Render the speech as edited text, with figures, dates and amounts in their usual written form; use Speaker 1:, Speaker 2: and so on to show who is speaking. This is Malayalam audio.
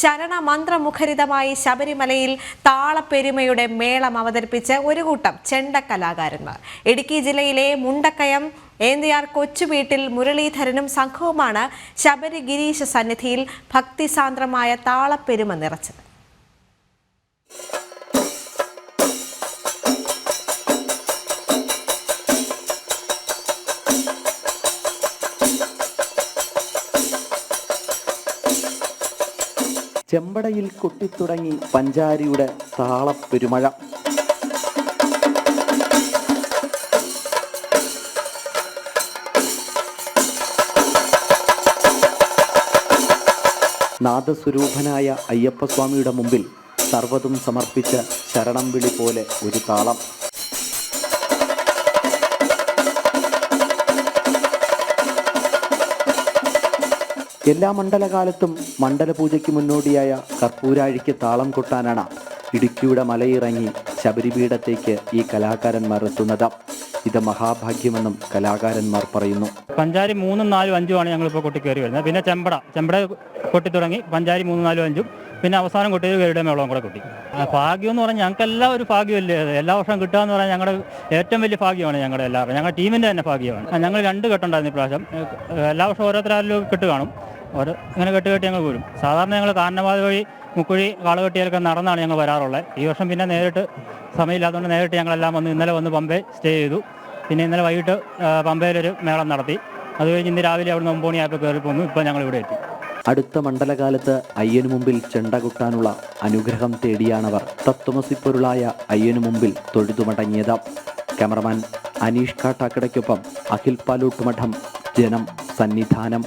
Speaker 1: ശരണമന്ത്രമുഖരിതമായി ശബരിമലയിൽ താളപ്പെരുമയുടെ മേളം അവതരിപ്പിച്ച് ഒരു കൂട്ടം ചെണ്ട കലാകാരന്മാർ. ഇടുക്കി ജില്ലയിലെ മുണ്ടക്കയം ഏന്തിയാർ കൊച്ചുവീട്ടിൽ മുരളീധരനും സംഘവുമാണ് ശബരി ഗിരീശ സന്നിധിയിൽ ഭക്തിസാന്ദ്രമായ താളപ്പെരുമ നിറച്ചത്.
Speaker 2: ചെമ്പടയിൽ കൊട്ടിത്തുടങ്ങി പഞ്ചാരിയുടെ താളപ്പെരുമഴ. നാദസ്വരൂപനായ അയ്യപ്പസ്വാമിയുടെ മുമ്പിൽ സർവ്വതും സമർപ്പിച്ച ശരണം വിളി പോലെ ഒരു താളം. എല്ലാ മണ്ഡലകാലത്തും മണ്ഡലപൂജയ്ക്ക് മുന്നോടിയായ കർപ്പൂരാഴിക്ക് താളം കൊട്ടാനാണ് ഇടുക്കിയുടെ മലയിറങ്ങി ശബരിപീഠത്തേക്ക് ഈ കലാകാരന്മാർ എത്തുന്നത്. ഇത് മഹാഭാഗ്യമെന്നും കലാകാരന്മാർ പറയുന്നു.
Speaker 3: പഞ്ചാരി 3, 4, 5 ഞങ്ങളിപ്പോൾ കൊട്ടി കയറി വരുന്നത്. പിന്നെ ചെമ്പട കൊട്ടി തുടങ്ങി പഞ്ചാരി 3, 4, 5 പിന്നെ അവസാനം കൊട്ടിയത് ഗരുഡ മേളവും കൂടെ കൊട്ടി. ഭാഗ്യം എന്ന് പറഞ്ഞാൽ ഞങ്ങൾക്കെല്ലാം ഒരു ഭാഗ്യമല്ലേ. എല്ലാ വർഷവും കിട്ടുക എന്ന് പറഞ്ഞാൽ ഞങ്ങളുടെ ഏറ്റവും വലിയ ഭാഗ്യമാണ്. ഞങ്ങളുടെ എല്ലാവരും ഞങ്ങളുടെ ടീമിൻ്റെ തന്നെ ഭാഗ്യമാണ്. ഞങ്ങൾ 2 കെട്ടുണ്ടായിരുന്നു ഇപ്രാവശ്യം. എല്ലാ വർഷവും ഓരോരുത്തരും കെട്ട് കാണും. ഇങ്ങനെ കെട്ട് ഞങ്ങൾ പോരും. സാധാരണ ഞങ്ങൾ കാരണവാദ വഴി മുക്കുഴി കാളുകെട്ടിയൊക്കെ നടന്നാണ് ഞങ്ങൾ വരാറുള്ളത്. ഈ വർഷം പിന്നെ നേരിട്ട് സമയമില്ലാത്തതുകൊണ്ട് നേരിട്ട് ഞങ്ങളെല്ലാം ഇന്നലെ വന്ന് പമ്പ സ്റ്റേ ചെയ്തു. പിന്നെ ഇന്നലെ വൈകിട്ട് പമ്പയിലൊരു മേളം നടത്തി. അത് കഴിഞ്ഞ് ഇന്ന് രാവിലെ അവിടെ 9 മണിയായപ്പോൾ കയറി പോന്നു. ഇപ്പോൾ ഞങ്ങൾ ഇവിടെ എത്തി.
Speaker 2: അടുത്ത മണ്ഡലകാലത്ത് അയ്യനു മുമ്പിൽ ചെണ്ട കൊട്ടാനുള്ള അനുഗ്രഹം തേടിയാണവർ തത്വമസിപ്പൊരുളായ അയ്യനു മുമ്പിൽ തൊഴുതുമടങ്ങിയത്. ക്യാമറമാൻ അനീഷ് കാട്ടാക്കടയ്ക്കൊപ്പം അഖിൽ പാലൂട്ടുമഠം, ജനം, സന്നിധാനം.